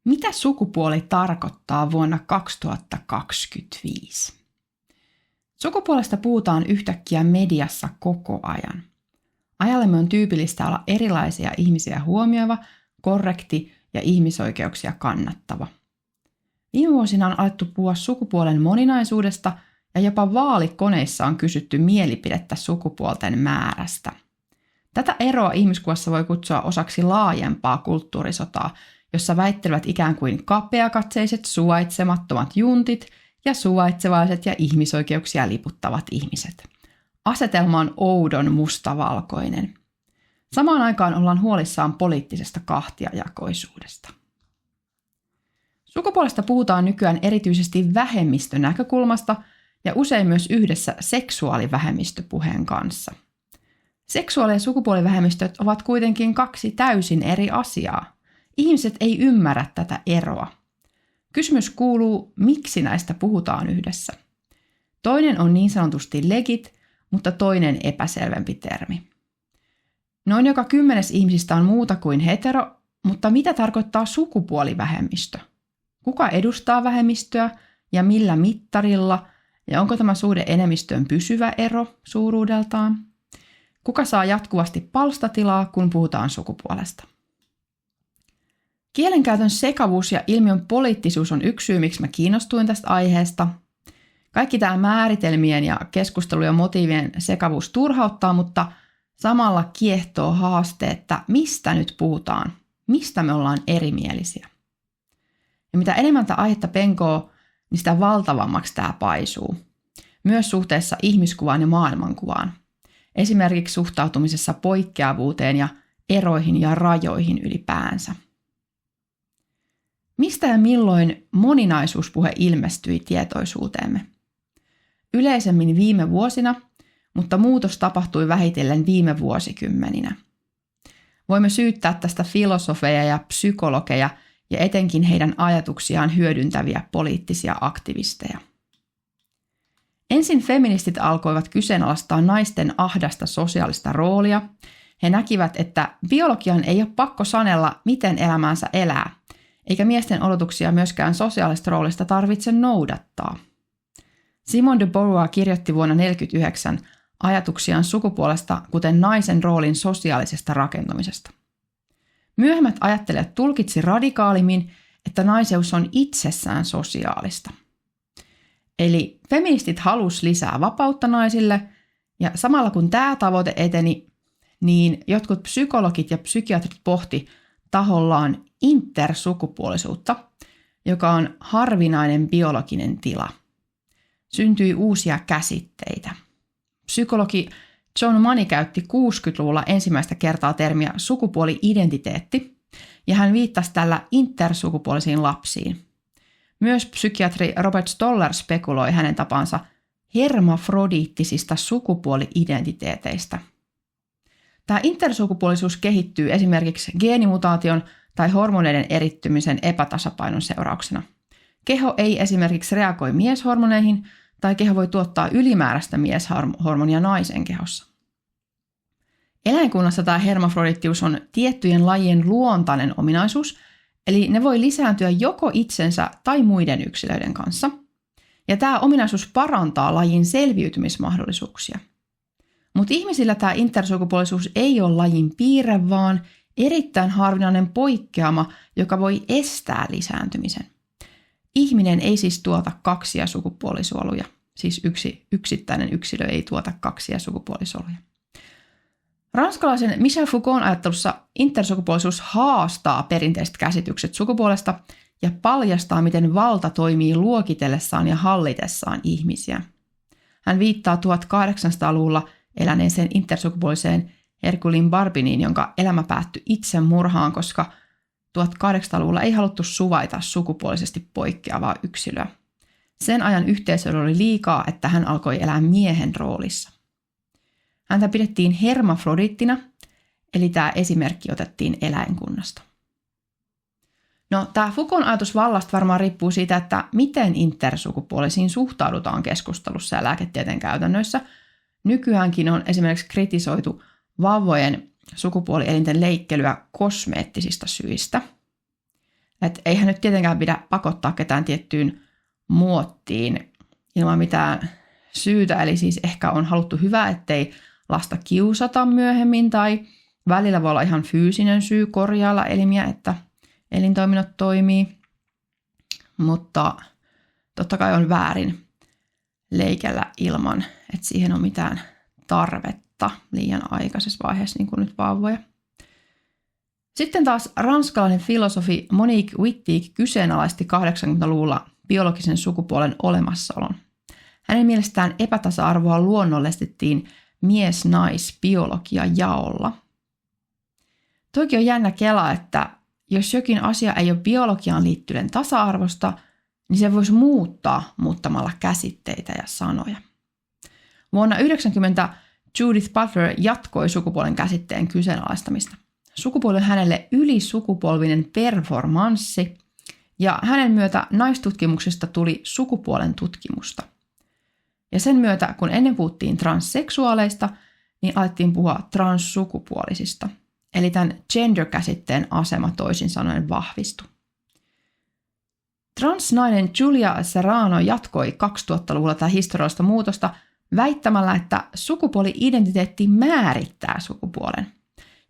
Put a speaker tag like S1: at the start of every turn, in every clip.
S1: Mitä sukupuoli tarkoittaa vuonna 2025? Sukupuolesta puhutaan yhtäkkiä mediassa koko ajan. Ajallemme on tyypillistä olla erilaisia ihmisiä huomioiva, korrekti ja ihmisoikeuksia kannattava. Viime vuosina on alettu puhua sukupuolen moninaisuudesta ja jopa vaalikoneissa on kysytty mielipidettä sukupuolten määrästä. Tätä eroa ihmiskuvassa voi kutsua osaksi laajempaa kulttuurisotaa, jossa väittelevät ikään kuin kapeakatseiset, suvaitsemattomat juntit ja suvaitsevaiset ja ihmisoikeuksia liputtavat ihmiset. Asetelma on oudon mustavalkoinen. Samaan aikaan ollaan huolissaan poliittisesta kahtiajakoisuudesta. Sukupuolesta puhutaan nykyään erityisesti vähemmistön näkökulmasta ja usein myös yhdessä seksuaalivähemmistöpuheen kanssa. Seksuaali- ja sukupuolivähemmistöt ovat kuitenkin kaksi täysin eri asiaa. Ihmiset ei ymmärrä tätä eroa. Kysymys kuuluu, miksi näistä puhutaan yhdessä. Toinen on niin sanotusti legit, mutta toinen epäselvempi termi. Noin joka 10 ihmisistä on muuta kuin hetero, mutta mitä tarkoittaa sukupuolivähemmistö? Kuka edustaa vähemmistöä ja millä mittarilla? Ja onko tämä suhde enemmistöön pysyvä ero suuruudeltaan? Kuka saa jatkuvasti palstatilaa, kun puhutaan sukupuolesta? Kielenkäytön sekavuus ja ilmiön poliittisuus on yksi syy, miksi mä kiinnostuin tästä aiheesta. Kaikki tämä määritelmien ja keskustelujen motiivien sekavuus turhauttaa, mutta samalla kiehtoo haaste, että mistä nyt puhutaan, mistä me ollaan erimielisiä. Ja mitä enemmän tämä aihetta penkoo, niin sitä valtavammaksi tämä paisuu. Myös suhteessa ihmiskuvaan ja maailmankuvaan. Esimerkiksi suhtautumisessa poikkeavuuteen ja eroihin ja rajoihin ylipäänsä. Mistä ja milloin moninaisuuspuhe ilmestyi tietoisuuteemme? Yleisemmin viime vuosina, mutta muutos tapahtui vähitellen viime vuosikymmeninä. Voimme syyttää tästä filosofeja ja psykologeja ja etenkin heidän ajatuksiaan hyödyntäviä poliittisia aktivisteja. Ensin feministit alkoivat kyseenalaistaa naisten ahdasta sosiaalista roolia. He näkivät, että biologian ei ole pakko sanella, miten elämäänsä elää, eikä miesten odotuksia myöskään sosiaalista roolista tarvitse noudattaa. Simone de Beauvoir kirjoitti vuonna 1949 ajatuksiaan sukupuolesta, kuten naisen roolin sosiaalisesta rakentumisesta. Myöhemmät ajattelijat tulkitsi radikaalimmin, että naiseus on itsessään sosiaalista. Eli feministit halusi lisää vapautta naisille, ja samalla kun tämä tavoite eteni, niin jotkut psykologit ja psykiatrit pohti tahollaan intersukupuolisuutta, joka on harvinainen biologinen tila. Syntyi uusia käsitteitä. Psykologi John Money käytti 60-luvulla ensimmäistä kertaa termiä sukupuoli-identiteetti, ja hän viittasi tällä intersukupuolisiin lapsiin. Myös psykiatri Robert Stoller spekuloi hänen tapansa hermafrodiittisista sukupuoli-identiteeteistä. Tämä intersukupuolisuus kehittyy esimerkiksi geenimutaation tai hormoneiden erittymisen epätasapainon seurauksena. Keho ei esimerkiksi reagoi mieshormoneihin tai keho voi tuottaa ylimääräistä mieshormonia naisen kehossa. Eläinkunnassa tämä hermafrodiittius on tiettyjen lajien luontainen ominaisuus, eli ne voi lisääntyä joko itsensä tai muiden yksilöiden kanssa. Ja tämä ominaisuus parantaa lajin selviytymismahdollisuuksia. Mutta ihmisillä tämä intersukupuolisuus ei ole lajin piirre, vaan erittäin harvinainen poikkeama, joka voi estää lisääntymisen. Ihminen ei siis tuota kaksia sukupuolisoluja. Siis yksi yksittäinen yksilö ei tuota kaksia sukupuolisoluja. Ranskalaisen Michel Foucaultin ajattelussa intersukupuolisuus haastaa perinteiset käsitykset sukupuolesta ja paljastaa, miten valta toimii luokitellessaan ja hallitessaan ihmisiä. Hän viittaa 1800-luvulla eläneeseen intersukupuoliseen Herculine Barbiniin, jonka elämä päättyi itsemurhaan, koska 1800-luvulla ei haluttu suvaita sukupuolisesti poikkeavaa yksilöä. Sen ajan yhteisöllä oli liikaa, että hän alkoi elää miehen roolissa. Häntä pidettiin hermafrodiittina, eli tämä esimerkki otettiin eläinkunnasta. No, tämä Foucaultin ajatus vallasta varmaan riippuu siitä, että miten intersukupuolisiin suhtaudutaan keskustelussa ja lääketieteen käytännöissä. Nykyäänkin on esimerkiksi kritisoitu vauvojen sukupuolielinten leikkelyä kosmeettisista syistä. Että eihän nyt tietenkään pidä pakottaa ketään tiettyyn muottiin ilman mitään syytä. Eli siis ehkä on haluttu hyvä, ettei lasta kiusata myöhemmin tai välillä voi olla ihan fyysinen syy korjailla elimiä, että elintoiminnot toimii. Mutta totta kai on väärin leikellä ilman, että siihen on mitään tarvetta liian aikaisessa vaiheessa, niin kuin nyt vauvoja. Sitten taas ranskalainen filosofi Monique Wittig kyseenalaisti 80-luvulla biologisen sukupuolen olemassaolon. Hänen mielestään epätasa-arvoa luonnollistettiin mies-nais-biologia jaolla. Toikin on jännä kela, että jos jokin asia ei ole biologiaan liittyen tasa-arvosta, niin se voisi muuttaa muuttamalla käsitteitä ja sanoja. Vuonna 1990 Judith Butler jatkoi sukupuolen käsitteen kyseenalaistamista. Sukupuoli on hänelle ylisukupolvinen performanssi, ja hänen myötä naistutkimuksesta tuli sukupuolen tutkimusta. Ja sen myötä, kun ennen puhuttiin transseksuaaleista, niin alettiin puhua transsukupuolisista. Eli tämän gender-käsitteen asema toisin sanoen vahvistui. Transnainen Julia Serrano jatkoi 2000-luvulla tätä historiallista muutosta väittämällä, että sukupuoli-identiteetti määrittää sukupuolen.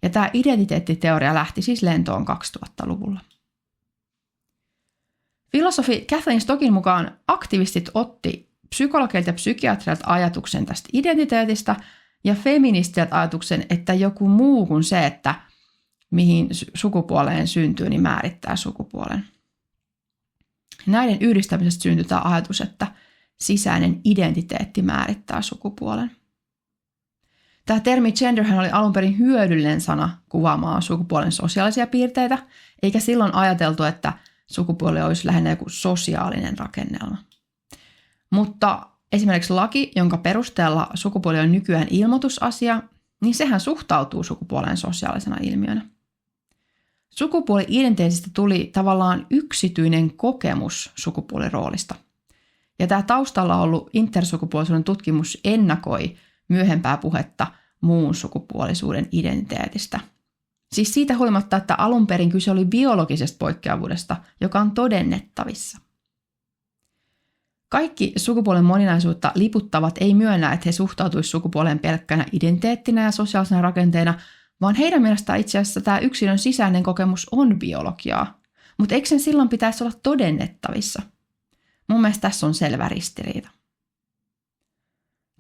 S1: Ja tämä identiteettiteoria lähti siis lentoon 2000-luvulla. Filosofi Kathleen Stockin mukaan aktivistit otti psykologeilta ja psykiatrilta ajatuksen tästä identiteetistä ja feministiltä ajatuksen, että joku muu kuin se, että mihin sukupuoleen syntyy, niin määrittää sukupuolen. Näiden yhdistämisestä syntyi tämä ajatus, että sisäinen identiteetti määrittää sukupuolen. Tämä termi genderhän oli alun perin hyödyllinen sana kuvaamaan sukupuolen sosiaalisia piirteitä, eikä silloin ajateltu, että sukupuoli olisi lähinnä joku sosiaalinen rakennelma. Mutta esimerkiksi laki, jonka perusteella sukupuoli on nykyään ilmoitusasia, niin sehän suhtautuu sukupuoleen sosiaalisena ilmiönä. Sukupuoli-identiteetistä tuli tavallaan yksityinen kokemus sukupuoliroolista. Ja tämä taustalla ollut intersukupuolisuuden tutkimus ennakoi myöhempää puhetta muun sukupuolisuuden identiteetistä. Siis siitä huolimatta, että alun perin kyse oli biologisesta poikkeavuudesta, joka on todennettavissa. Kaikki sukupuolen moninaisuutta liputtavat ei myönnä, että he suhtautuisivat sukupuoleen pelkkänä identiteettinä ja sosiaalisena rakenteena, vaan heidän mielestään itse asiassa tämä yksilön sisäinen kokemus on biologiaa. Mutta eikö sen silloin pitäisi olla todennettavissa? Mun mielestä tässä on selvä ristiriita.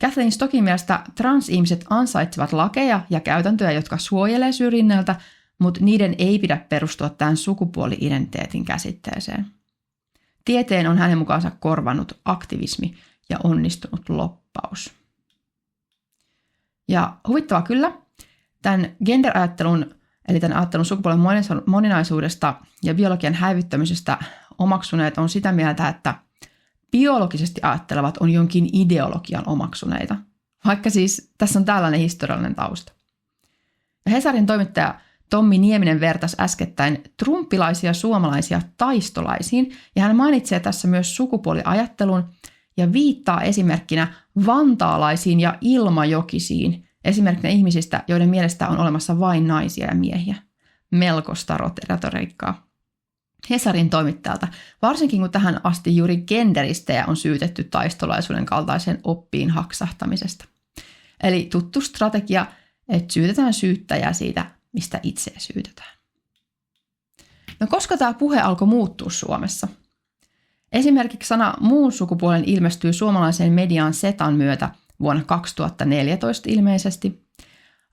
S1: Kathleen Stockin mielestä transihmiset ansaitsevat lakeja ja käytäntöjä, jotka suojelee syrjinnältä, mutta niiden ei pidä perustua tämän sukupuoli-identiteetin käsitteeseen. Tieteen on hänen mukaansa korvannut aktivismi ja onnistunut loppaus. Ja huvittava kyllä, tämän gender-ajattelun, eli tämän ajattelun sukupuolen moninaisuudesta ja biologian häivyttämisestä omaksuneet on sitä mieltä, että biologisesti ajattelevat on jonkin ideologian omaksuneita, vaikka siis tässä on tällainen historiallinen tausta. Ja Hesarin toimittaja Tommi Nieminen vertasi äskettäin trumpilaisia suomalaisia taistolaisiin, ja hän mainitsee tässä myös sukupuoliajattelun ja viittaa esimerkkinä vantaalaisiin ja ilmajokisiin, esimerkkinä ihmisistä, joiden mielestä on olemassa vain naisia ja miehiä. Melkoista retoriikkaa. Hesarin toimittajalta, varsinkin kun tähän asti juuri genderistejä on syytetty taistolaisuuden kaltaisen oppiin haksahtamisesta. Eli tuttu strategia, että syytetään syyttäjää siitä, mistä itse syytetään. No koska tämä puhe alkoi muuttua Suomessa? Esimerkiksi sana muun sukupuolen ilmestyy suomalaiseen mediaan Setan myötä vuonna 2014 ilmeisesti.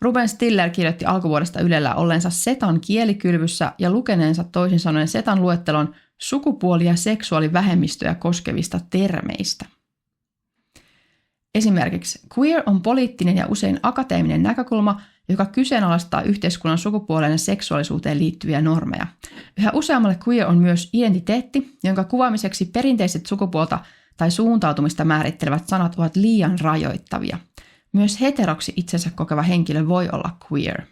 S1: Ruben Stiller kirjoitti alkuvuodesta Ylellä olleensa Setan kielikylvyssä ja lukeneensa toisin sanoen Setan luettelon sukupuoli- ja seksuaalivähemmistöjä koskevista termeistä. Esimerkiksi queer on poliittinen ja usein akateeminen näkökulma, joka kyseenalaistaa yhteiskunnan sukupuoleen ja seksuaalisuuteen liittyviä normeja. Yhä useammalle queer on myös identiteetti, jonka kuvaamiseksi perinteiset sukupuolta tai suuntautumista määrittelevät sanat ovat liian rajoittavia. Myös heteroksi itsensä kokeva henkilö voi olla queer.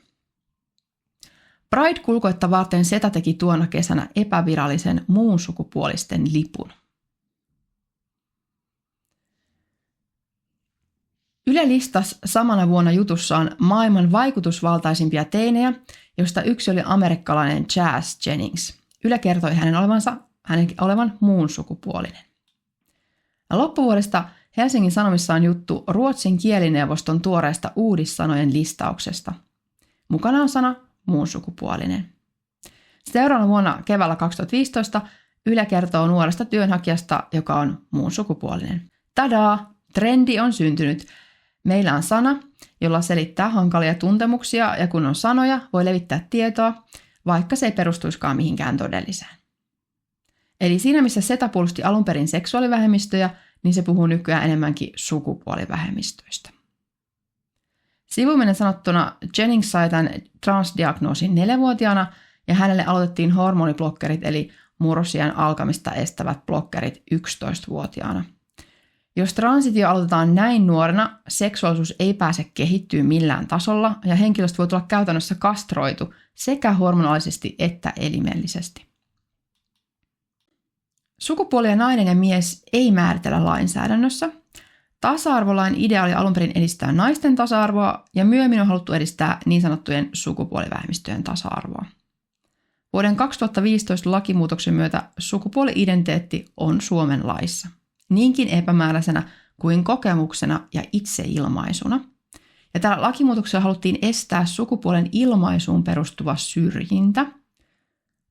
S1: Pride-kulkoetta varten Seta teki tuona kesänä epävirallisen muun sukupuolisten lipun. Yle listasi samana vuonna jutussaan maailman vaikutusvaltaisimpia teinejä, josta yksi oli amerikkalainen Jazz Jennings. Yle kertoi hänen olevan muun sukupuolinen. Ja loppuvuodesta Helsingin Sanomissa on juttu Ruotsin kielineuvoston tuoreesta uudissanojen listauksesta. Mukana on sana muun sukupuolinen. Seuraavana vuonna keväällä 2015 Yle kertoo nuoresta työnhakijasta, joka on muun sukupuolinen. Tadaa! Trendi on syntynyt. Meillä on sana, jolla selittää hankalia tuntemuksia, ja kun on sanoja, voi levittää tietoa, vaikka se ei perustuiskaan mihinkään todelliseen. Eli siinä, missä SETA puolusti alun perin seksuaalivähemmistöjä, niin se puhuu nykyään enemmänkin sukupuolivähemmistöistä. Sivumennen sanottuna Jennings sai tämän transdiagnoosin 4-vuotiaana, ja hänelle aloitettiin hormoniblokkerit eli murrosiän alkamista estävät blokkerit 11-vuotiaana. Jos transitio aloitetaan näin nuorena, seksuaalisuus ei pääse kehittyä millään tasolla ja henkilöstä voi tulla käytännössä kastroitu sekä hormonaalisesti että elimellisesti. Sukupuolia nainen ja mies ei määritellä lainsäädännössä. Tasa-arvolain idea oli alun perin edistää naisten tasa-arvoa ja myöhemmin on haluttu edistää niin sanottujen sukupuolivähemmistöjen tasa-arvoa. Vuoden 2015 lakimuutoksen myötä sukupuoli-identiteetti on Suomen laissa. Niinkin epämääräisenä kuin kokemuksena ja itseilmaisuna. Ja tällä lakimuutoksella haluttiin estää sukupuolen ilmaisuun perustuva syrjintä.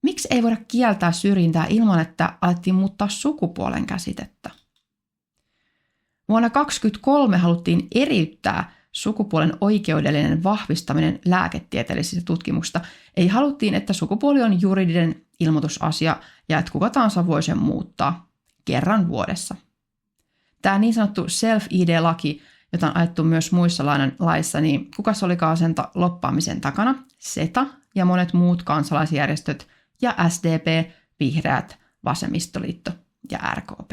S1: Miksi ei voida kieltää syrjintää ilman, että alettiin muuttaa sukupuolen käsitettä? Vuonna 2023 haluttiin eriyttää sukupuolen oikeudellinen vahvistaminen lääketieteellisistä tutkimuksista. Ei haluttiin, että sukupuoli on juridinen ilmoitusasia ja että kuka tahansa voi sen muuttaa kerran vuodessa. Tämä niin sanottu self-ID-laki, jota on ajettu myös muissa laissa, niin kukas olikaan sen loppaamisen takana? SETA ja monet muut kansalaisjärjestöt ja SDP, Vihreät, Vasemmistoliitto ja RKP.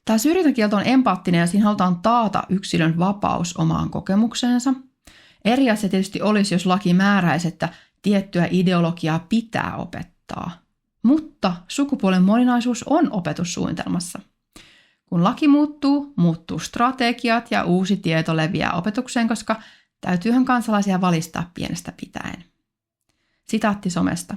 S1: Tämä syrjintäkielto on empaattinen ja siinä halutaan taata yksilön vapaus omaan kokemukseensa. Eri asia tietysti olisi, jos laki määräisi, että tiettyä ideologiaa pitää opettaa. Mutta sukupuolen moninaisuus on opetussuunnitelmassa. Kun laki muuttuu strategiat ja uusi tieto leviää opetukseen, koska täytyyhän kansalaisia valistaa pienestä pitäen. Sitaatti somesta.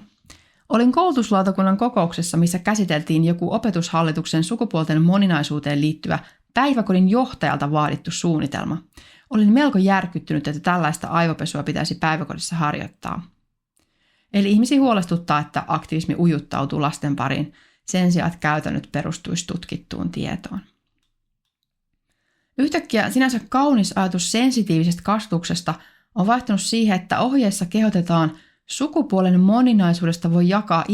S1: Olin koulutuslautakunnan kokouksessa, missä käsiteltiin joku opetushallituksen sukupuolten moninaisuuteen liittyvä päiväkodin johtajalta vaadittu suunnitelma. Olin melko järkyttynyt, että tällaista aivopesua pitäisi päiväkodissa harjoittaa. Eli ihmisiä huolestuttaa, että aktivismi ujuttautuu lasten pariin sen sijaan, että käytännöt perustuisi tutkittuun tietoon. Yhtäkkiä sinänsä kaunis ajatus sensitiivisestä kasvatuksesta on vaihtunut siihen, että ohjeissa kehotetaan sukupuolen moninaisuudesta voi jakaa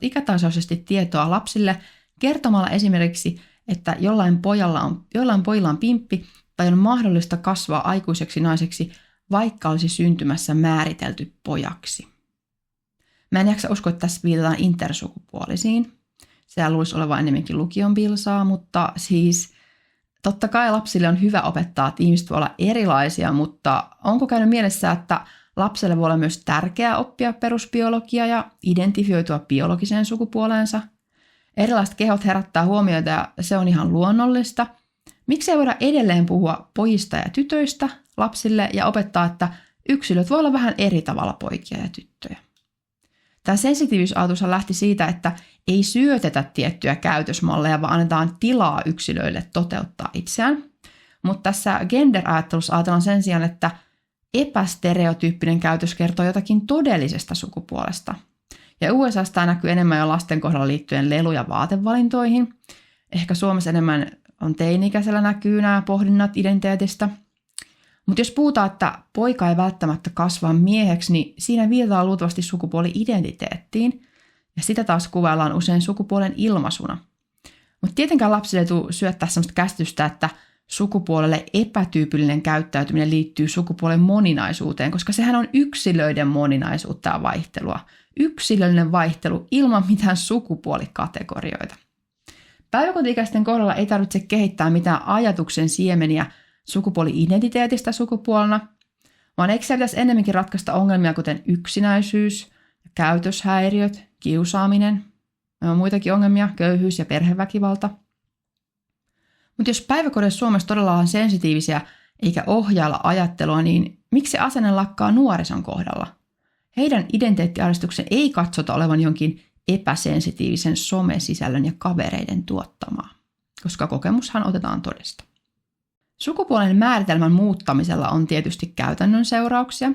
S1: ikätasoisesti tietoa lapsille kertomalla esimerkiksi, että jollain pojilla on pimppi tai on mahdollista kasvaa aikuiseksi naiseksi, vaikka olisi syntymässä määritelty pojaksi. Mä en jaksa uskoa, että tässä viitataan intersukupuolisiin. Sehän luulisi olevan enemmänkin lukion pilsaa, mutta siis totta kai lapsille on hyvä opettaa, että ihmiset voi olla erilaisia, mutta onko käynyt mielessä, että lapselle voi olla myös tärkeää oppia perusbiologiaa ja identifioitua biologiseen sukupuoleensa? Erilaiset kehot herättää huomioita ja se on ihan luonnollista. Miksi ei voida edelleen puhua pojista ja tytöistä lapsille ja opettaa, että yksilöt voi olla vähän eri tavalla poikia ja tyttöjä? Tämä sensitiivisajatus lähti siitä, että ei syötetä tiettyjä käytösmalleja, vaan annetaan tilaa yksilöille toteuttaa itseään. Mutta tässä gender-ajattelussa ajatellaan sen sijaan, että epästereotyyppinen käytös kertoo jotakin todellisesta sukupuolesta. Ja USA:ssa tämä näkyy enemmän jo lasten kohdalla liittyen lelu- ja vaatevalintoihin. Ehkä Suomessa enemmän on teini-ikäisellä näkyy nämä pohdinnat identiteetistä. Mutta jos puhutaan, että poika ei välttämättä kasva mieheksi, niin siinä viitataan luultavasti sukupuoli-identiteettiin, ja sitä taas kuvaillaan usein sukupuolen ilmaisuna. Mutta tietenkään lapsille ei tule syöttää sellaista käsitystä, että sukupuolelle epätyypillinen käyttäytyminen liittyy sukupuolen moninaisuuteen, koska sehän on yksilöiden moninaisuutta ja vaihtelua. Yksilöllinen vaihtelu ilman mitään sukupuolikategorioita. Päiväkoti-ikäisten kohdalla ei tarvitse kehittää mitään ajatuksen siemeniä sukupuoli-identiteetistä sukupuolena, vaan eikö se pitäisi ennemminkin ratkaista ongelmia kuten yksinäisyys, käytöshäiriöt, kiusaaminen, muitakin ongelmia, köyhyys ja perheväkivalta. Mutta jos päiväkodissa Suomessa todella on sensitiivisiä eikä ohjailla ajattelua, niin miksi asenne lakkaa nuorison kohdalla? Heidän identiteettiahdistuksen ei katsota olevan jonkin epäsensitiivisen somesisällön ja kavereiden tuottamaa, koska kokemushan otetaan todesta. Sukupuolen määritelmän muuttamisella on tietysti käytännön seurauksia.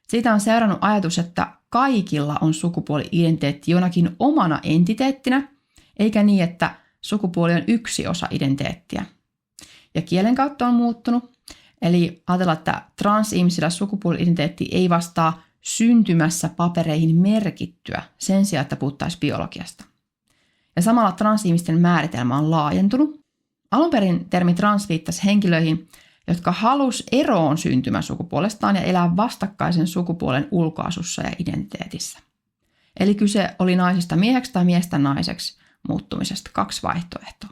S1: Siitä on seurannut ajatus, että kaikilla on sukupuoli-identiteetti jonakin omana entiteettinä, eikä niin, että sukupuoli on yksi osa identiteettiä. Ja kielen kautta on muuttunut, eli ajatellaan, että transihmisillä sukupuoli-identiteetti ei vastaa syntymässä papereihin merkittyä sen sijaan, että puhuttaisiin biologiasta. Ja samalla transihmisten määritelmä on laajentunut. Alun perin termi trans viittasi henkilöihin, jotka halusi eroon syntymäsukupuolestaan ja elää vastakkaisen sukupuolen ulkoasussa ja identiteetissä. Eli kyse oli naisesta mieheksi tai miestä naiseksi muuttumisesta, 2 vaihtoehtoa.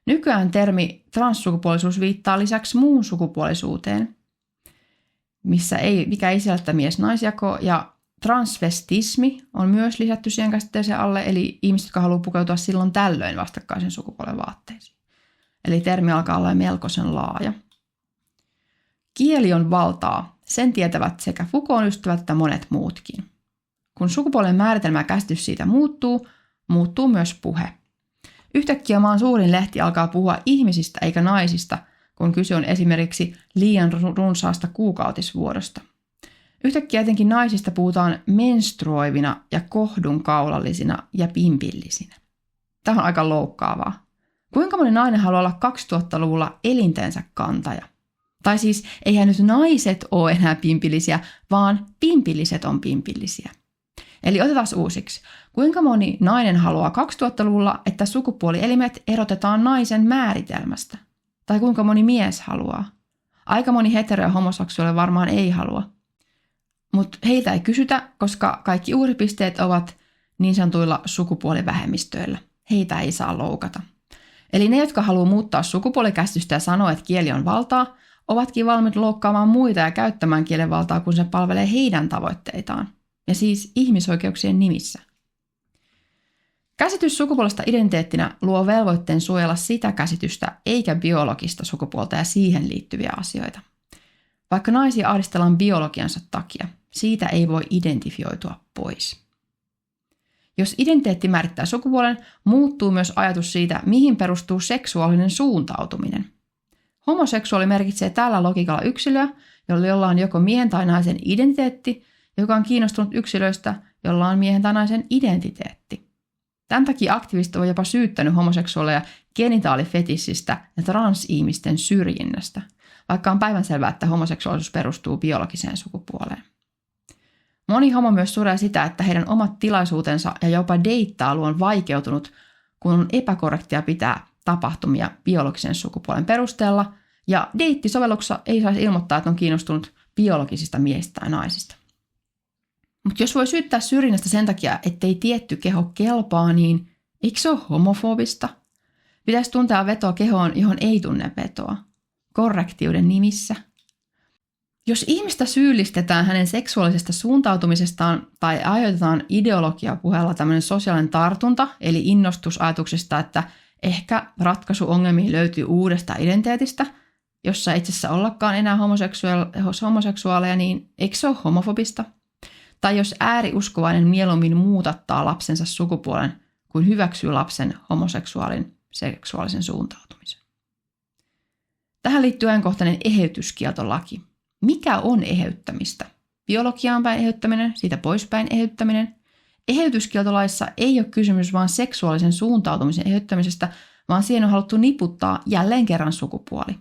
S1: Nykyään termi transsukupuolisuus viittaa lisäksi muun sukupuolisuuteen, mikä ei sisällä mies-naisjako, ja transvestismi on myös lisätty siihen käsitteeseen alle, eli ihmiset, jotka haluaa pukeutua silloin tällöin vastakkaisen sukupuolen vaatteisiin. Eli termi alkaa olla melkoisen laaja. Kieli on valtaa, sen tietävät sekä Foucaultin ystävät että monet muutkin. Kun sukupuolen määritelmä ja käsitys siitä muuttuu myös puhe. Yhtäkkiä maan suurin lehti alkaa puhua ihmisistä eikä naisista, kun kyse on esimerkiksi liian runsaasta kuukautisvuodosta. Yhtäkkiä etenkin naisista puhutaan menstruoivina ja kohdunkaulallisina ja pimpillisinä. Tämä on aika loukkaavaa. Kuinka moni nainen haluaa olla 2000-luvulla elintensä kantaja? Tai siis eihän nyt naiset ole enää pimpillisiä, vaan pimpilliset on pimpillisiä. Eli otetaan uusiksi. Kuinka moni nainen haluaa 2000-luvulla, että sukupuolielimet erotetaan naisen määritelmästä? Tai kuinka moni mies haluaa? Aika moni hetero- ja homoseksuaali varmaan ei halua. Mutta heiltä ei kysytä, koska kaikki uhripisteet ovat niin sanotuilla sukupuolivähemmistöillä. Heitä ei saa loukata. Eli ne, jotka haluaa muuttaa sukupuolikäsitystä ja sanoa, että kieli on valtaa, ovatkin valmiit loukkaamaan muita ja käyttämään kielen valtaa, kun se palvelee heidän tavoitteitaan. Ja siis ihmisoikeuksien nimissä. Käsitys sukupuolesta identiteettinä luo velvoitteen suojella sitä käsitystä eikä biologista sukupuolta ja siihen liittyviä asioita. Vaikka naisia ahdistellaan biologiansa takia, siitä ei voi identifioitua pois. Jos identiteetti määrittää sukupuolen, muuttuu myös ajatus siitä, mihin perustuu seksuaalinen suuntautuminen. Homoseksuaali merkitsee tällä logiikalla yksilöä, jolla on joko miehen tai naisen identiteetti, joka on kiinnostunut yksilöistä, jolla on miehen tai naisen identiteetti. Tämän takia aktivistit ovat jopa syyttänyt homoseksuaaleja genitaalifetissistä ja transihmisten syrjinnästä, vaikka on päivänselvää, että homoseksuaalisuus perustuu biologiseen sukupuoleen. Moni homo myös suree sitä, että heidän omat tilaisuutensa ja jopa deittailu on vaikeutunut, kun on epäkorrektia pitää tapahtumia biologisen sukupuolen perusteella, ja deittisovelluksessa ei saisi ilmoittaa, että on kiinnostunut biologisista miehistä tai naisista. Mutta jos voi syyttää syrjinnästä sen takia, ettei tietty keho kelpaa, niin eikö se ole homofobista? Pitäisi tuntea vetoa kehoon, johon ei tunne vetoa. Korrektiuden nimissä. Jos ihmistä syyllistetään hänen seksuaalisesta suuntautumisestaan tai aiheutetaan ideologiapuheella tämmöinen sosiaalinen tartunta, eli innostus ajatuksesta, että ehkä ratkaisu ongelmiin löytyy uudesta identiteetistä, jossa ei itse asiassa ollakaan enää homoseksuaaleja, niin eikö se ole homofobista? Tai jos ääriuskovainen mieluummin muutattaa lapsensa sukupuolen, kuin hyväksyy lapsen homoseksuaalin seksuaalisen suuntautumisen. Tähän liittyy ajankohtainen eheytyskieltolaki. Mikä on eheyttämistä? Biologiaan päin eheyttäminen, siitä poispäin eheyttäminen. Eheytyskieltolaissa ei ole kysymys vain seksuaalisen suuntautumisen eheyttämisestä, vaan siihen on haluttu niputtaa jälleen kerran sukupuoli.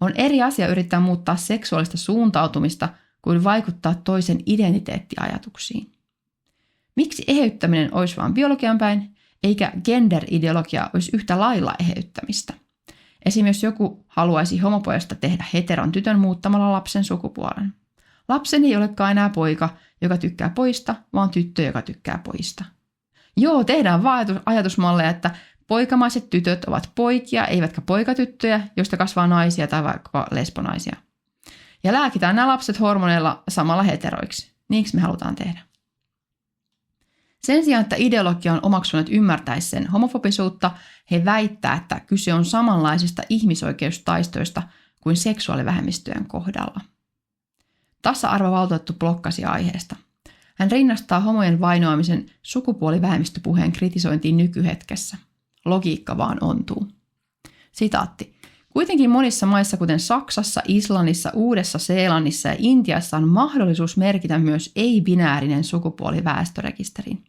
S1: On eri asia yrittää muuttaa seksuaalista suuntautumista kuin vaikuttaa toisen identiteettiajatuksiin. Miksi eheyttäminen olisi vain biologian päin, eikä gender-ideologia olisi yhtä lailla eheyttämistä? Esimerkiksi jos joku haluaisi homopojasta tehdä heteron tytön muuttamalla lapsen sukupuolen. Lapseni ei olekaan enää poika, joka tykkää pojista, vaan tyttö, joka tykkää pojista. Joo, tehdään vaan ajatusmalleja, että poikamaiset tytöt ovat poikia, eivätkä poikatyttöjä, joista kasvaa naisia tai vaikkapa lesbonaisia. Ja lääkitään nämä lapset hormoneilla samalla heteroiksi. Niiksi me halutaan tehdä. Sen sijaan, että ideologia on omaksunut ymmärtäisi sen homofobisuutta, he väittää, että kyse on samanlaisista ihmisoikeustaistoista kuin seksuaalivähemmistöjen kohdalla. Tasa-arvovaltuutettu blokkasi aiheesta. Hän rinnastaa homojen vainoamisen sukupuolivähemmistöpuheen kritisointiin nykyhetkessä. Logiikka vaan ontuu. Sitaatti. Kuitenkin monissa maissa, kuten Saksassa, Islannissa, Uudessa-Seelannissa ja Intiassa, on mahdollisuus merkitä myös ei-binäärinen sukupuoli väestörekisteriin.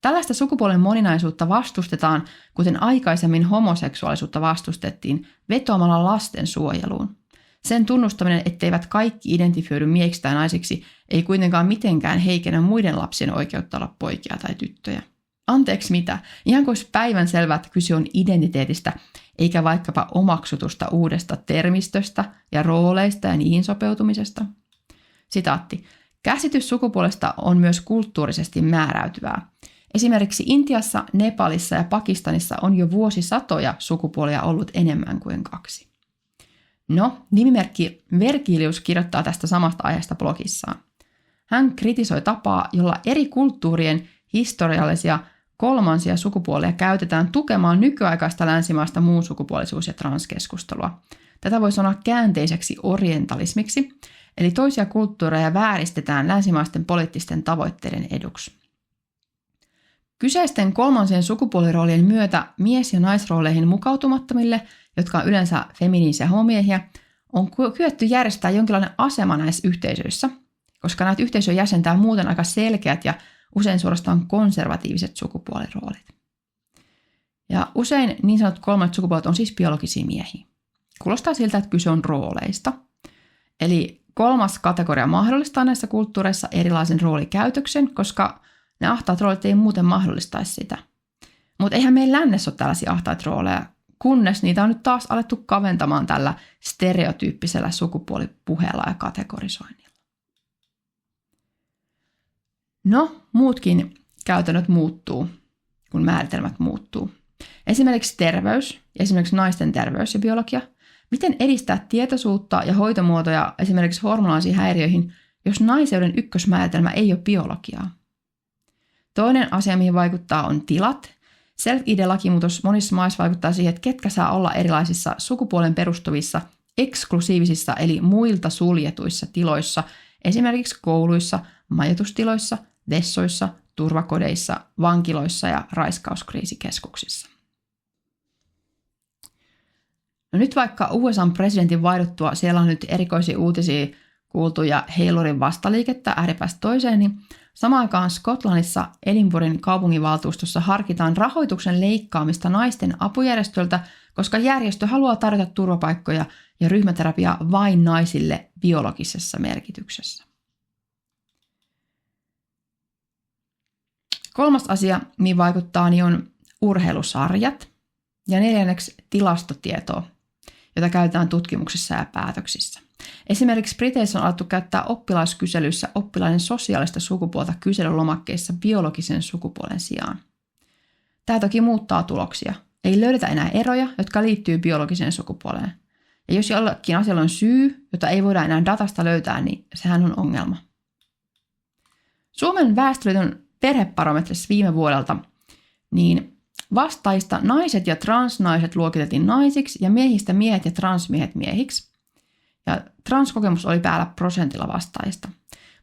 S1: Tällaista sukupuolen moninaisuutta vastustetaan, kuten aikaisemmin homoseksuaalisuutta vastustettiin, vetoamalla lastensuojeluun. Sen tunnustaminen, etteivät kaikki identifioidu miehiksi tai naisiksi, ei kuitenkaan mitenkään heikennä muiden lapsien oikeutta olla poikia tai tyttöjä. Anteeksi mitä? Ihan kuin olisi päivänselvää, että kyse on identiteetistä, eikä vaikkapa omaksutusta uudesta termistöstä ja rooleista ja niihin sopeutumisesta. Sitaatti. Käsitys sukupuolesta on myös kulttuurisesti määräytyvää. Esimerkiksi Intiassa, Nepalissa ja Pakistanissa on jo vuosisatoja sukupuolia ollut enemmän kuin 2. No, nimimerkki Vergilius kirjoittaa tästä samasta aiheesta blogissaan. Hän kritisoi tapaa, jolla eri kulttuurien historiallisia kolmansia sukupuolia käytetään tukemaan nykyaikaista länsimaista muunsukupuolisuus- ja transkeskustelua. Tätä voi sanoa käänteiseksi orientalismiksi, eli toisia kulttuureja vääristetään länsimaisten poliittisten tavoitteiden eduksi. Kyseisten kolmansien sukupuoliroolien myötä mies- ja naisrooleihin mukautumattomille, jotka on yleensä feminiinisiä homomiehiä, on kyetty järjestää jonkinlainen asema näissä yhteisöissä, koska näitä yhteisöjä jäsentää muuten aika selkeät ja usein suorastaan konservatiiviset sukupuoliroolit. Ja usein niin sanotut kolmannet sukupuolet on siis biologisia miehiä. Kuulostaa siltä, että kyse on rooleista. Eli kolmas kategoria mahdollistaa näissä kulttuureissa erilaisen roolikäytöksen, koska ne ahtaat roolit ei muuten mahdollistaisi sitä. Mutta eihän meillä lännessä ole tällaisia ahtaita rooleja, kunnes niitä on nyt taas alettu kaventamaan tällä stereotyyppisellä sukupuolipuheella ja kategorisoinnilla. No, muutkin käytännöt muuttuu, kun määritelmät muuttuu. Esimerkiksi terveys, esimerkiksi naisten terveys ja biologia. Miten edistää tietoisuutta ja hoitomuotoja esimerkiksi hormonaalisiin häiriöihin, jos naiseuden ykkösmääritelmä ei ole biologiaa? Toinen asia, mihin vaikuttaa, on tilat. Self-ID-lakimuutos monissa maissa vaikuttaa siihen, että ketkä saa olla erilaisissa sukupuolen perustuvissa eksklusiivisissa eli muilta suljetuissa tiloissa, esimerkiksi kouluissa, majoitustiloissa, vessoissa, turvakodeissa, vankiloissa ja raiskauskriisikeskuksissa. No nyt vaikka USA:n presidentin vaihduttua siellä on nyt erikoisia uutisia kuultu ja heilurin vastaliikettä ääripäästä toiseen, niin samaan aikaan Skotlannissa Edinburghin kaupunginvaltuustossa harkitaan rahoituksen leikkaamista naisten apujärjestöltä, koska järjestö haluaa tarjota turvapaikkoja ja ryhmäterapiaa vain naisille biologisessa merkityksessä. Kolmas asia, mihin vaikuttaa, niin on urheilusarjat ja 4. tilastotietoa, jota käytetään tutkimuksissa ja päätöksissä. Esimerkiksi Briteissä on alettu käyttää oppilaiskyselyissä oppilaiden sosiaalista sukupuolta kyselylomakkeissa biologisen sukupuolen sijaan. Tämä toki muuttaa tuloksia. Ei löydetä enää eroja, jotka liittyy biologiseen sukupuoleen. Ja jos jollakin asialla on syy, jota ei voida enää datasta löytää, niin sehän on ongelma. Suomen Väestöliiton perhebarometrissa viime vuodelta, niin vastaajista naiset ja transnaiset luokiteltiin naisiksi ja miehistä miehet ja transmiehet miehiksi. Ja transkokemus oli päällä prosentilla vastaajista.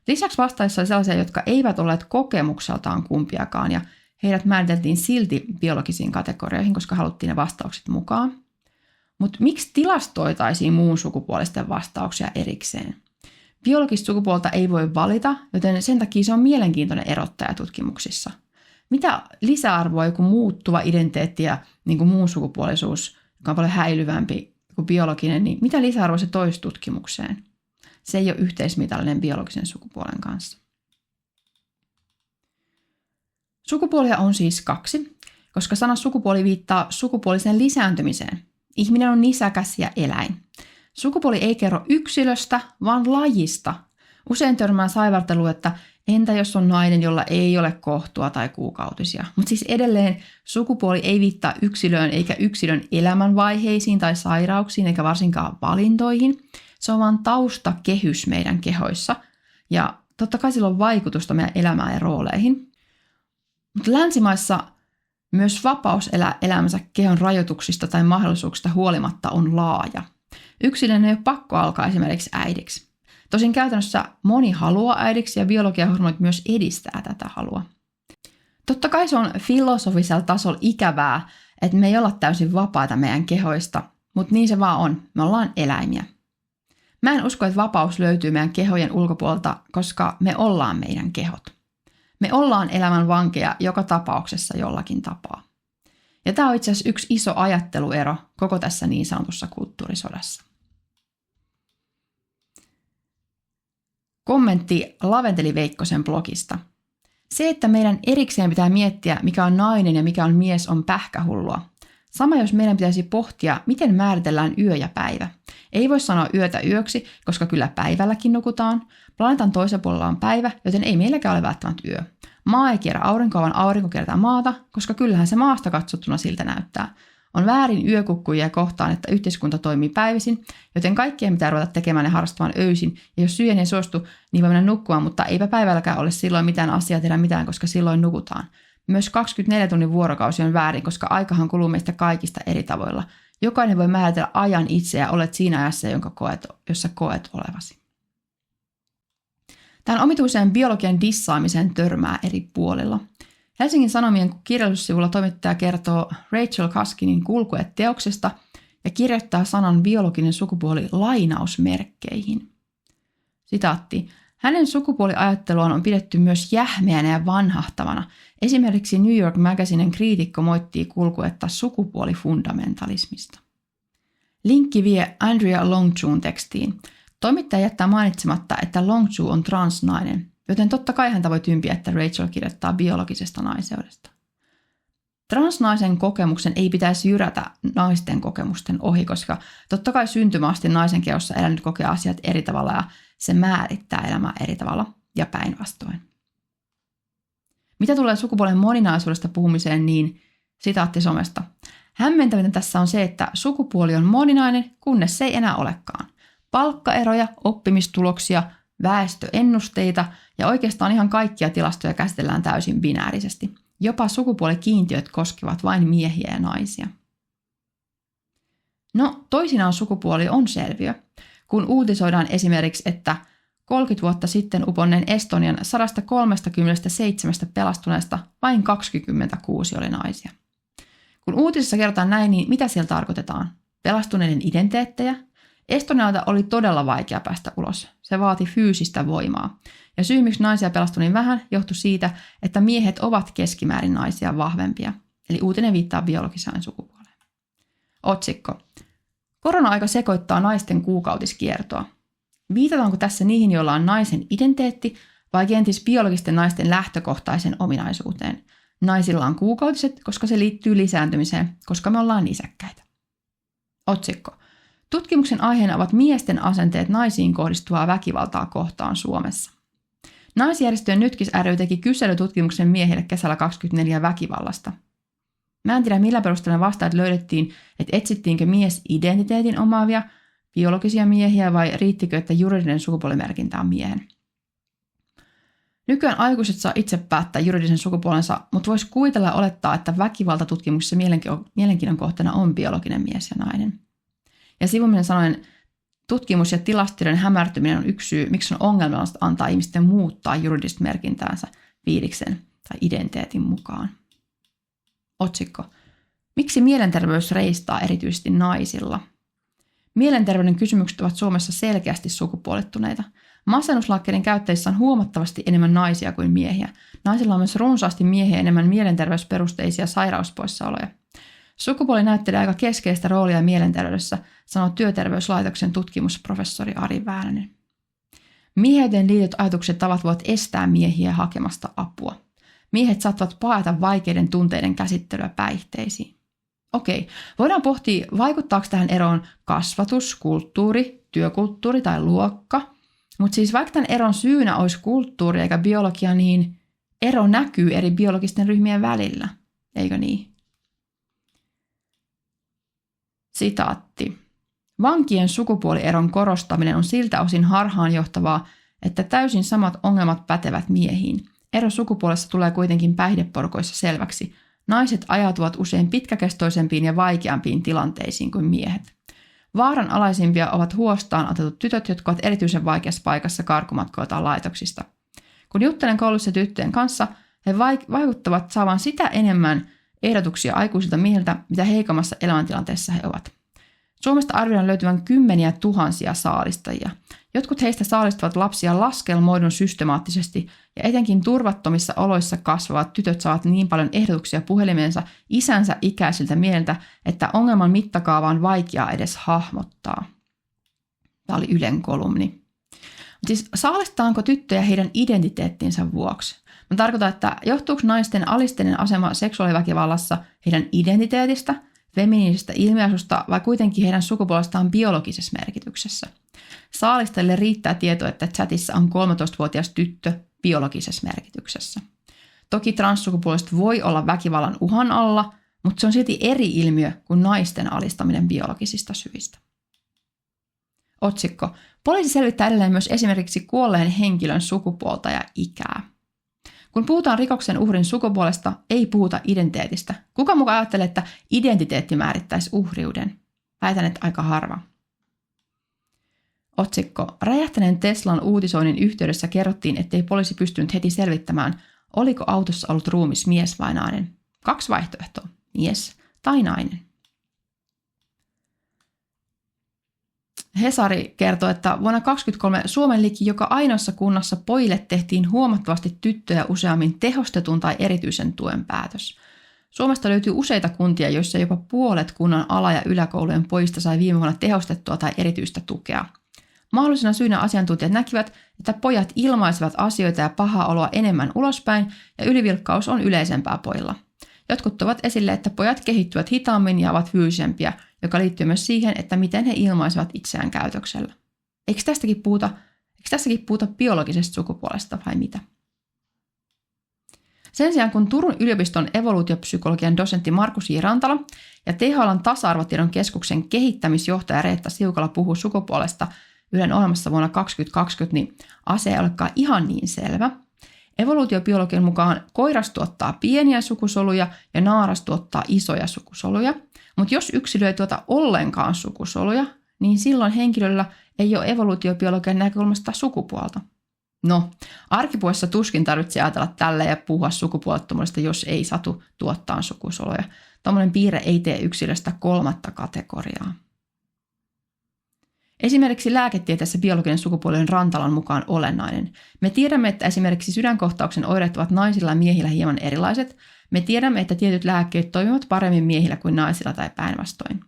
S1: Lisäksi vastaajissa oli sellaisia, jotka eivät olleet kokemukseltaan kumpiakaan ja heidät määriteltiin silti biologisiin kategorioihin, koska haluttiin ne vastaukset mukaan. Mutta miksi tilastoitaisiin muun sukupuolisten vastauksia erikseen? Biologista sukupuolta ei voi valita, joten sen takia se on mielenkiintoinen erottaja tutkimuksissa. Mitä lisäarvoa joku muuttuva identiteetti ja niin kuin muun sukupuolisuus, joka on paljon häilyvämpi kuin biologinen, niin mitä lisäarvoa se toisi tutkimukseen? Se ei ole yhteismitallinen biologisen sukupuolen kanssa. Sukupuolia on siis 2, koska sana sukupuoli viittaa sukupuoliseen lisääntymiseen. Ihminen on nisäkäs ja eläin. Sukupuoli ei kerro yksilöstä, vaan lajista. Usein törmää saivarteluun, että entä jos on nainen, jolla ei ole kohtua tai kuukautisia. Mutta siis edelleen sukupuoli ei viittaa yksilöön eikä yksilön elämänvaiheisiin tai sairauksiin eikä varsinkaan valintoihin. Se on vaan taustakehys meidän kehoissa ja totta kai sillä on vaikutusta meidän elämään ja rooleihin. Mutta länsimaissa myös vapaus elää elämänsä kehon rajoituksista tai mahdollisuuksista huolimatta on laaja. Yksilön ei ole pakko alkaa esimerkiksi äidiksi. Tosin käytännössä moni haluaa äidiksi ja biologiahormonit myös edistää tätä halua. Totta kai se on filosofisella tasolla ikävää, että me ei olla täysin vapaita meidän kehoista, mutta niin se vaan on. Me ollaan eläimiä. Mä en usko, että vapaus löytyy meidän kehojen ulkopuolelta, koska me ollaan meidän kehot. Me ollaan elämän vankeja joka tapauksessa jollakin tapaa. Ja tämä on itse asiassa yksi iso ajatteluero koko tässä niin sanotussa kulttuurisodassa. Kommentti Laventeli Veikkosen blogista. Se, että meidän erikseen pitää miettiä, mikä on nainen ja mikä on mies, on pähkähullua. Sama jos meidän pitäisi pohtia, miten määritellään yö ja päivä. Ei voi sanoa yötä yöksi, koska kyllä päivälläkin nukutaan. Planeetan toisella puolella on päivä, joten ei meilläkään ole välttämättä yö. Maa ei kierrä aurinkoa, vaan aurinko kiertää maata, koska kyllähän se maasta katsottuna siltä näyttää. On väärin yökukkujia kohtaan, että yhteiskunta toimii päivisin, joten kaikkien pitää ruveta tekemään ja harrastamaan öisin. Ja jos syön ei suostu, niin voi mennä nukkumaan, mutta eipä päivälläkään ole silloin mitään asiaa tehdä mitään, koska silloin nukutaan. Myös 24 tunnin vuorokausi on väärin, koska aikahan kuluu meistä kaikista eri tavoilla. Jokainen voi määritellä ajan itse ja olet siinä ajassa, jossa koet olevasi. Tämän omituiseen biologian dissaamiseen törmää eri puolilla. Helsingin Sanomien kirjallisuussivulla toimittaja kertoo Rachel Kaskinin kulkueteoksesta ja kirjoittaa sanan biologinen sukupuoli lainausmerkkeihin. Sitaatti. Hänen sukupuoliajatteluaan on pidetty myös jähmeänä ja vanhahtavana. Esimerkiksi New York Magazinen kriitikko moittii kulkuetta sukupuolifundamentalismista. Linkki vie Andrea Longzhuun tekstiin. Toimittaja jättää mainitsematta, että Longzhu on transnainen, joten totta kai häntä voi tympiä, että Rachel kirjoittaa biologisesta naiseudesta. Transnaisen kokemuksen ei pitäisi jyrätä naisten kokemusten ohi, koska totta kai syntymästi naisen kehossa elänyt kokee asiat eri tavalla ja se määrittää elämää eri tavalla ja päinvastoin. Mitä tulee sukupuolen moninaisuudesta puhumiseen, niin sitaatti somesta. Hämmentävintä tässä on se, että sukupuoli on moninainen, kunnes se ei enää olekaan. Palkkaeroja, oppimistuloksia, väestöennusteita ja oikeastaan ihan kaikkia tilastoja käsitellään täysin binäärisesti. Jopa sukupuolikiintiöt koskevat vain miehiä ja naisia. No, toisinaan sukupuoli on selviö. Kun uutisoidaan esimerkiksi, että 30 vuotta sitten uponneen Estonian 137 pelastuneesta vain 26 oli naisia. Kun uutisissa kerrotaan näin, niin mitä siellä tarkoitetaan? Pelastuneiden identiteettejä? Estonialta oli todella vaikea päästä ulos. Se vaati fyysistä voimaa. Ja syy, miksi naisia pelastui niin vähän, johtui siitä, että miehet ovat keskimäärin naisia vahvempia. Eli uutinen viittaa biologiseen sukupuoleen. Otsikko. Korona-aika sekoittaa naisten kuukautiskiertoa. Viitataanko tässä niihin, joilla on naisen identiteetti vai kenties biologisten naisten lähtökohtaisen ominaisuuteen? Naisilla on kuukautiset, koska se liittyy lisääntymiseen, koska me ollaan nisäkkäitä. Otsikko. Tutkimuksen aiheena ovat miesten asenteet naisiin kohdistuvaa väkivaltaa kohtaan Suomessa. Naisjärjestöjen Nytkis ry teki kyselytutkimuksen miehille kesällä 24 väkivallasta. Mä en tiedä millä perusteella vastaajat löydettiin, että etsittiinkö miesidentiteetin omaavia biologisia miehiä vai riittikö, että juridinen sukupuolimerkintä on miehen. Nykyään aikuiset saa itse päättää juridisen sukupuolensa, mutta voisi kuvitella olettaa, että väkivaltatutkimuksessa mielenkiinnon kohteena on biologinen mies ja nainen. Ja sivuminen sanoen, tutkimus- ja tilastojen hämärtyminen on yksi syy, miksi on ongelmallista antaa ihmisten muuttaa juridista merkintäänsä fiiliksen tai identiteetin mukaan. Otsikko. Miksi mielenterveys reistaa erityisesti naisilla? Mielenterveyden kysymykset ovat Suomessa selkeästi sukupuolittuneita. Masennuslääkkeiden käyttäjissä on huomattavasti enemmän naisia kuin miehiä. Naisilla on myös runsaasti miehiä enemmän mielenterveysperusteisia sairauspoissaoloja. Sukupuoli näyttelee aika keskeistä roolia mielenterveydessä, sanoo Työterveyslaitoksen tutkimusprofessori Ari Väänänen. Mieheyteen liityt ajatukset tavat voivat estää miehiä hakemasta apua. Miehet saattavat paeta vaikeiden tunteiden käsittelyä päihteisiin. Okei, voidaan pohtia, vaikuttaako tähän eroon kasvatus, kulttuuri, työkulttuuri tai luokka. Mutta siis vaikka tämän eron syynä olisi kulttuuri eikä biologia, niin ero näkyy eri biologisten ryhmien välillä, eikö niin? Sitaatti. Vankien sukupuolieron korostaminen on siltä osin harhaanjohtavaa, että täysin samat ongelmat pätevät miehiin. Ero sukupuolessa tulee kuitenkin päihdeporukoissa selväksi. Naiset ajautuvat usein pitkäkestoisempiin ja vaikeampiin tilanteisiin kuin miehet. Vaaranalaisimpia ovat huostaan otetut tytöt, jotka ovat erityisen vaikeassa paikassa karkumatkoiltaan laitoksista. Kun juttelen koulussa tyttöjen kanssa, he vaikuttavat saavan sitä enemmän ehdotuksia aikuisilta miehiltä, mitä heikommassa elämäntilanteessa he ovat. Suomesta arvioidaan löytyvän kymmeniä tuhansia saalistajia. Jotkut heistä saalistavat lapsia laskelmoidun systemaattisesti, ja etenkin turvattomissa oloissa kasvavat tytöt saavat niin paljon ehdotuksia puhelimeensa isänsä ikäisiltä miehiltä, että ongelman mittakaava on vaikea edes hahmottaa. Tämä oli Ylen kolumni. Siis saalistetaanko tyttöjä heidän identiteettinsä vuoksi? Mä tarkoitan, että johtuuko naisten alisteinen asema seksuaaliväkivallassa heidän identiteetistä, feminiinisestä ilmiasusta vai kuitenkin heidän sukupuolestaan biologisessa merkityksessä? Saalistajille riittää tieto, että chatissa on 13-vuotias tyttö biologisessa merkityksessä. Toki transsukupuoliset voi olla väkivallan uhan alla, mutta se on silti eri ilmiö kuin naisten alistaminen biologisista syistä. Otsikko. Poliisi selvittää edelleen myös esimerkiksi kuolleen henkilön sukupuolta ja ikää. Kun puhutaan rikoksen uhrin sukupuolesta, ei puhuta identiteetistä. Kuka mukaan ajattelee, että identiteetti määrittäisi uhriuden? Väitän, että aika harva. Otsikko. Räjähtäneen Teslan uutisoinnin yhteydessä kerrottiin, ettei poliisi pystynyt heti selvittämään, oliko autossa ollut ruumis mies vai nainen. 2 vaihtoehtoa. Mies tai nainen. Hesari kertoo, että vuonna 2023 Suomen liki joka ainoassa kunnassa pojille tehtiin huomattavasti tyttöjä useammin tehostetun tai erityisen tuen päätös. Suomesta löytyy useita kuntia, joissa jopa puolet kunnan ala- ja yläkoulujen pojista sai viime vuonna tehostettua tai erityistä tukea. Mahdollisena syynä asiantuntijat näkivät, että pojat ilmaisivat asioita ja pahaa oloa enemmän ulospäin ja ylivilkkaus on yleisempää pojilla. Jotkut tuovat esille, että pojat kehittyvät hitaammin ja ovat fyysisempiä, joka liittyy myös siihen, että miten he ilmaisevat itseään käytöksellä. Eikö tässäkin puhuta biologisesta sukupuolesta vai mitä? Sen sijaan kun Turun yliopiston evoluutiopsykologian dosentti Markus J. Rantala ja THL:n tasa-arvotiedon keskuksen kehittämisjohtaja Reetta Siukala puhuu sukupuolesta Ylen ohjelmassa vuonna 2020, niin asia ei olekaan ihan niin selvä. Evoluutiobiologian mukaan koiras tuottaa pieniä sukusoluja ja naaras tuottaa isoja sukusoluja, mutta jos yksilö ei tuota ollenkaan sukusoluja, niin silloin henkilöllä ei ole evoluutiobiologian näkökulmasta sukupuolta. No, arkipuhessa tuskin tarvitsee ajatella tällä ja puhua sukupuolettomuudesta, jos ei satu tuottaa sukusoluja. Tuommoinen piirre ei tee yksilöstä 3. kategoriaa. Esimerkiksi lääketieteessä biologinen sukupuoli on Rantalan mukaan olennainen. Me tiedämme, että esimerkiksi sydänkohtauksen oireet ovat naisilla ja miehillä hieman erilaiset. Me tiedämme, että tietyt lääkkeet toimivat paremmin miehillä kuin naisilla tai päinvastoin.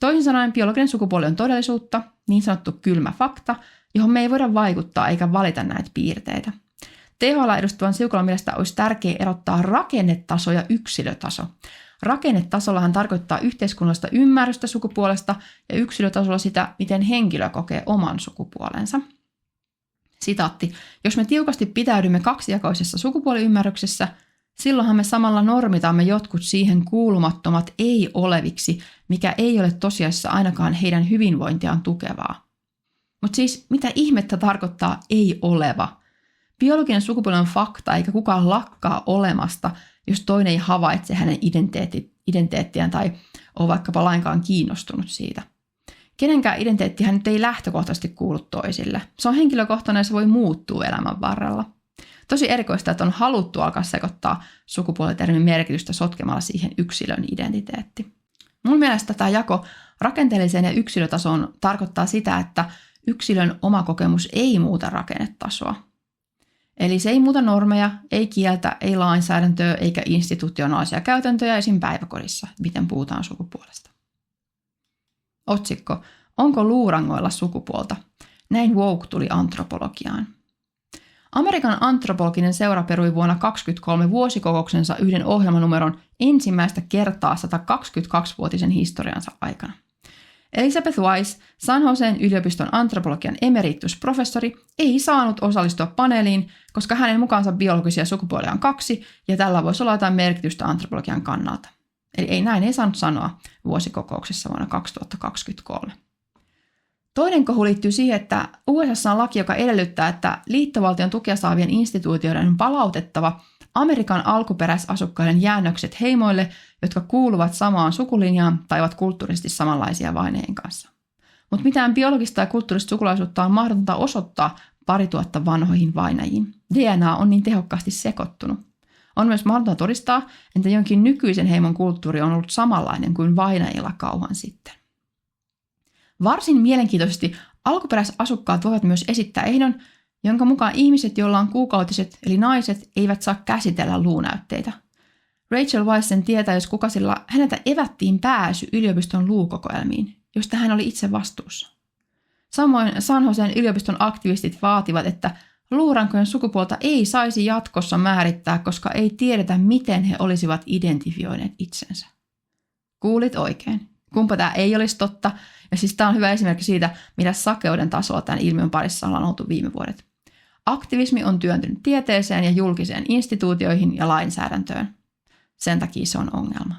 S1: Toisin sanoen biologinen sukupuoli on todellisuutta, niin sanottu kylmä fakta, johon me ei voida vaikuttaa eikä valita näitä piirteitä. THL edustavan Siukalan mielestä olisi tärkeää erottaa rakennetaso ja yksilötaso. Rakennetasollahan tarkoittaa yhteiskunnallista ymmärrystä sukupuolesta ja yksilötasolla sitä, miten henkilö kokee oman sukupuolensa. Sitaatti. Jos me tiukasti pitäydymme kaksijakoisessa sukupuoliymmärryksessä, silloinhan me samalla normitamme jotkut siihen kuulumattomat ei-oleviksi, mikä ei ole tosiasiassa ainakaan heidän hyvinvointiaan tukevaa. Mutta siis mitä ihmettä tarkoittaa ei-oleva? Biologinen sukupuoli on fakta eikä kukaan lakkaa olemasta, jos toinen ei havaitse hänen identiteettiään tai ole vaikkapa lainkaan kiinnostunut siitä. Kenenkään identiteettihän nyt ei lähtökohtaisesti kuulu toisille. Se on henkilökohtainen ja se voi muuttua elämän varrella. Tosi erikoista, että on haluttu alkaa sekoittaa sukupuolitermin merkitystä sotkemalla siihen yksilön identiteetti. Mun mielestä tämä jako rakenteelliseen ja yksilötasoon tarkoittaa sitä, että yksilön oma kokemus ei muuta rakennetasoa. Eli se ei muuta normeja, ei kieltä, ei lainsäädäntöä eikä institutionaalisia käytäntöjä esim. Päiväkodissa, miten puhutaan sukupuolesta. Otsikko. Onko luurangoilla sukupuolta? Näin woke tuli antropologiaan. Amerikan antropologinen seura perui vuonna 2023 vuosikokouksensa yhden ohjelmanumeron ensimmäistä kertaa 122-vuotisen historiansa aikana. Elizabeth Wise, San Joseen yliopiston antropologian emeritusprofessori, ei saanut osallistua paneeliin, koska hänen mukaansa biologisia sukupuolia on 2 ja tällä voisi olla jotain merkitystä antropologian kannalta. Eli näin ei saanut sanoa vuosikokouksessa vuonna 2023. Toinen kohu liittyy siihen, että USA on laki, joka edellyttää, että liittovaltion tukea saavien instituutioiden on palautettava Amerikan alkuperäisasukkaiden jäännökset heimoille, jotka kuuluvat samaan sukulinjaan tai ovat kulttuurisesti samanlaisia vaineen kanssa. Mutta mitään biologista ja kulttuurista sukulaisuutta on mahdotonta osoittaa 2000 vanhoihin vainajiin. DNA on niin tehokkaasti sekoittunut. On myös mahdotonta todistaa, että jonkin nykyisen heimon kulttuuri on ollut samanlainen kuin vainajilla kauan sitten. Varsin mielenkiintoisesti alkuperäisasukkaat voivat myös esittää ehdon, jonka mukaan ihmiset, joilla on kuukautiset eli naiset, eivät saa käsitellä luunäytteitä. Rachel Weisz sen tietää, jos kuka, sillä häneltä evättiin pääsy yliopiston luukokoelmiin, josta hän oli itse vastuussa. Samoin San Joseen yliopiston aktivistit vaativat, että luurankojen sukupuolta ei saisi jatkossa määrittää, koska ei tiedetä, miten he olisivat identifioineet itsensä. Kuulit oikein. Kumpa tämä ei olisi totta. Ja siis tämä on hyvä esimerkki siitä, mitä sakeuden tasolla tämän ilmiön parissa ollaan oltu viime vuodet. Aktivismi on työntynyt tieteeseen ja julkiseen instituutioihin ja lainsäädäntöön. Sen takia se on ongelma.